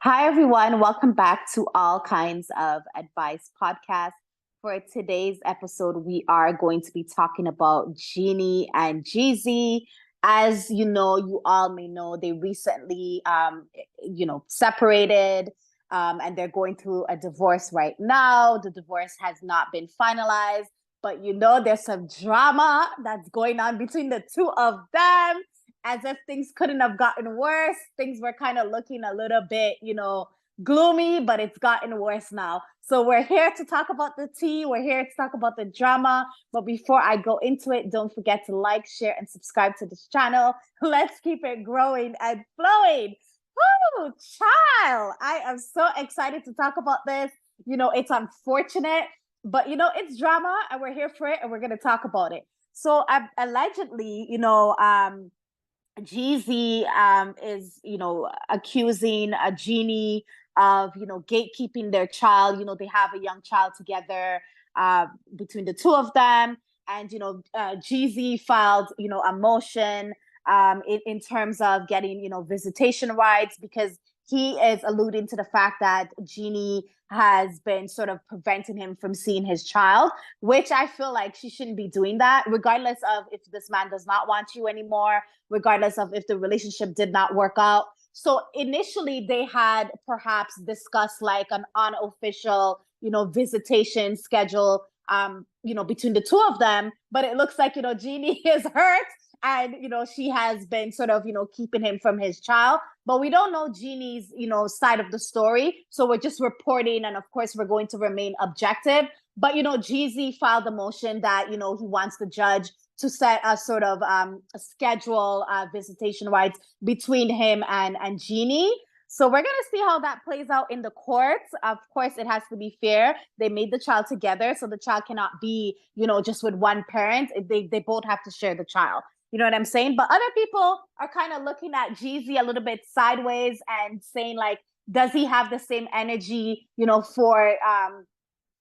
Hi, everyone. Welcome back to All Kinds of Advice podcast. For today's episode, we are going to be talking about Jeannie and Jeezy. As you all may know, they recently, separated, and they're going through a divorce right now. The divorce has not been finalized, but there's some drama that's going on between the two of them as if things couldn't have gotten worse. Things were kind of looking a little bit, gloomy, but it's gotten worse now. So we're here to talk about the tea. We're here to talk about the drama. But before I go into it, don't forget to like, share, and subscribe to this channel. Let's keep it growing and flowing. Woo, child. I am so excited to talk about this. It's unfortunate, but it's drama and we're here for it and we're going to talk about it. So allegedly, Jeezy is, accusing Jeannie of, gatekeeping their child. They have a young child together between the two of them. And, Jeezy filed, a motion in terms of getting, visitation rights because he is alluding to the fact that Jeannie has been sort of preventing him from seeing his child, which I feel like she shouldn't be doing that, regardless of if this man does not want you anymore, regardless of if the relationship did not work out. So initially they had perhaps discussed like an unofficial, visitation schedule, between the two of them. But it looks like, Jeannie is hurt and, she has been sort of, keeping him from his child. But we don't know Jeannie's, side of the story. So we're just reporting. And of course, we're going to remain objective. But, Jeezy filed a motion that, he wants the judge to set a sort of a schedule visitation rights between him and Jeannie. So we're going to see how that plays out in the courts. Of course, it has to be fair. They made the child together, so the child cannot be, just with one parent. They both have to share the child. You know what I'm saying? But other people are kind of looking at Jeezy a little bit sideways and saying like, does he have the same energy, for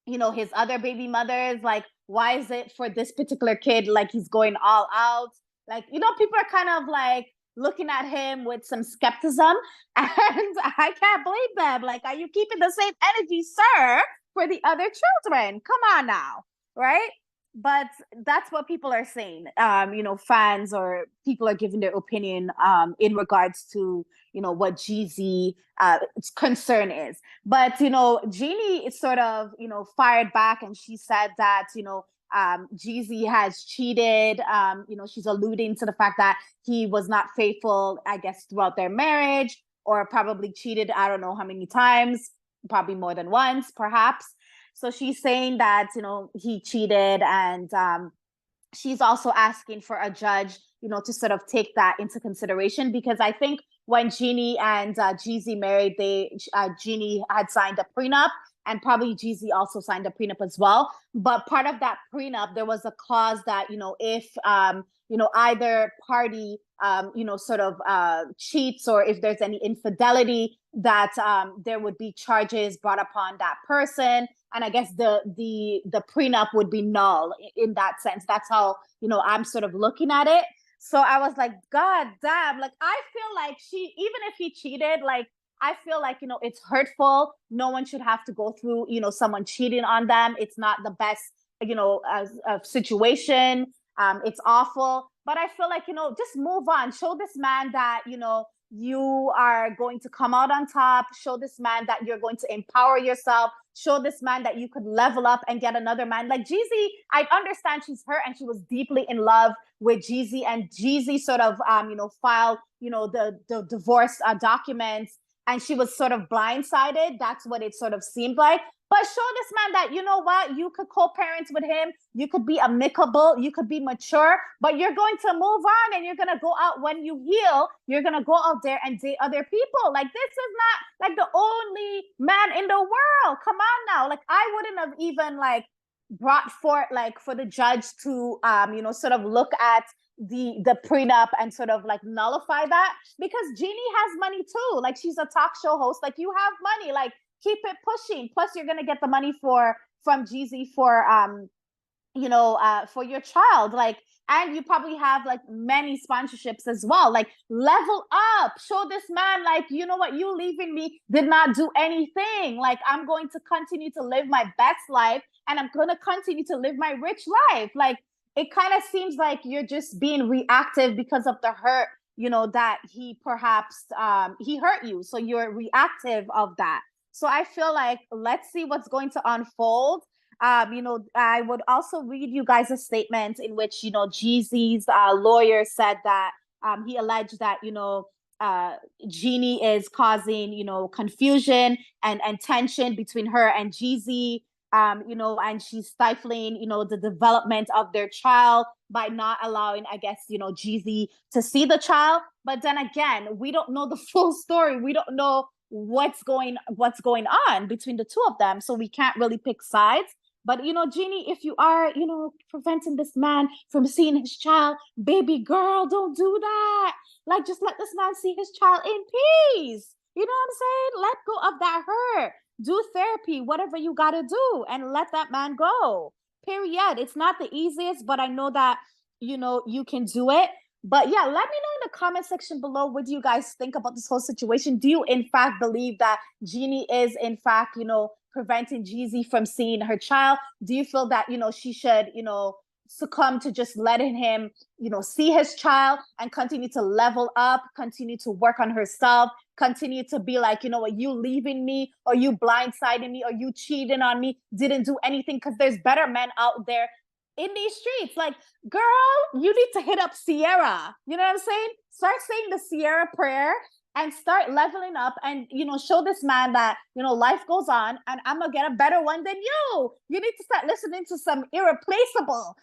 his other baby mothers? Like, why is it for this particular kid like he's going all out? Like, people are kind of like looking at him with some skepticism, and I can't blame them. Like, are you keeping the same energy, sir, for the other children? Come on now, right? But that's what people are saying. Fans or people are giving their opinion in regards to what Jeezy concern is. But Jeannie is sort of fired back, and she said that Jeezy has cheated. She's alluding to the fact that he was not faithful, I guess, throughout their marriage, or probably cheated. I don't know how many times, probably more than once, perhaps. So she's saying that he cheated, and she's also asking for a judge, to sort of take that into consideration, because I think when Jeannie and Jeezy married, Jeannie had signed a prenup, and probably Jeezy also signed a prenup as well. But part of that prenup, there was a clause that if either party sort of cheats, or if there's any infidelity, that there would be charges brought upon that person. And I guess the prenup would be null in that sense. That's how I'm sort of looking at it. So I was like, God damn! Like, I feel like even if he cheated, like, I feel like it's hurtful. No one should have to go through someone cheating on them. It's not the best situation. It's awful. But I feel like just move on. Show this man that you are going to come out on top. Show this man that you're going to empower yourself. Show this man that you could level up and get another man. Like Jeezy, I understand she's hurt and she was deeply in love with Jeezy, and Jeezy sort of filed the divorce documents, and she was sort of blindsided. That's what it sort of seemed like. But show this man that, what, you could co-parent with him. You could be amicable. You could be mature, but you're going to move on, and you're going to go out when you heal. You're going to go out there and date other people. Like, this is not like the only man in the world. Come on now. Like, I wouldn't have even like brought forth like for the judge to, sort of look at the prenup and sort of like nullify that, because Jeannie has money too. Like, she's a talk show host. Like, you have money. Like, keep it pushing. Plus, you're gonna get the money from Jeezy for for your child. Like, and you probably have like many sponsorships as well. Like, level up, show this man, like, you know what, you leaving me did not do anything. Like, I'm going to continue to live my best life, and I'm going to continue to live my rich life. Like, it kind of seems like you're just being reactive because of the hurt, that he perhaps he hurt you, so you're reactive of that. So I feel like, let's see what's going to unfold. I would also read you guys a statement in which, Jeezy's lawyer said that he alleged that, Jeannie is causing, confusion and tension between her and Jeezy, and she's stifling, the development of their child by not allowing, I guess, Jeezy to see the child. But then again, we don't know the full story. We don't know what's going on between the two of them. So we can't really pick sides. But, Jeannie, if you are, preventing this man from seeing his child, baby girl, don't do that. Like, just let this man see his child in peace. You know what I'm saying? Let go of that hurt. Do therapy, whatever you got to do, and let that man go. Period. It's not the easiest, but I know that, you can do it. But yeah, let me know in the comment section below, what do you guys think about this whole situation? Do you in fact believe that Jeannie is in fact, preventing Jeezy from seeing her child? Do you feel that, she should, succumb to just letting him, see his child, and continue to level up, continue to work on herself, continue to be like, what, you leaving me, or you blindsiding me, or you cheating on me, didn't do anything? Because there's better men out there in these streets. Like, girl, you need to hit up Sierra. You know what I'm saying? Start saying the Sierra prayer and start leveling up, and, show this man that, life goes on, and I'm gonna get a better one than you. You need to start listening to some Irreplaceable,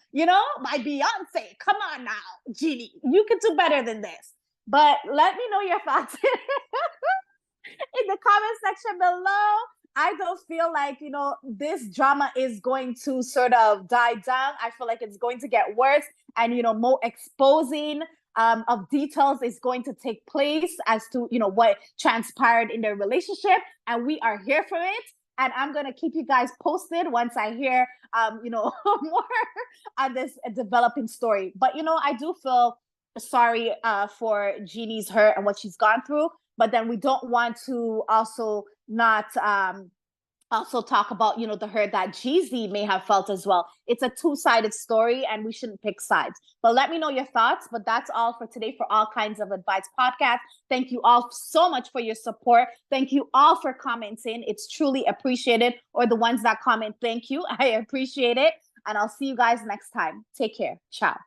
by Beyonce. Come on now, Jeannie, you can do better than this. But let me know your thoughts in the comment section below. I don't feel like, this drama is going to sort of die down. I feel like it's going to get worse, and, more exposing of details is going to take place as to, what transpired in their relationship. And we are here for it. And I'm going to keep you guys posted once I hear, more on this developing story. But, I do feel sorry for Jeannie's hurt and what she's gone through. But then we don't want to also not also talk about, the hurt that Jeezy may have felt as well. It's a two-sided story, and we shouldn't pick sides. But let me know your thoughts. But that's all for today for All Kinds of Advice podcast. Thank you all so much for your support. Thank you all for commenting. It's truly appreciated. Or the ones that comment, thank you. I appreciate it. And I'll see you guys next time. Take care. Ciao.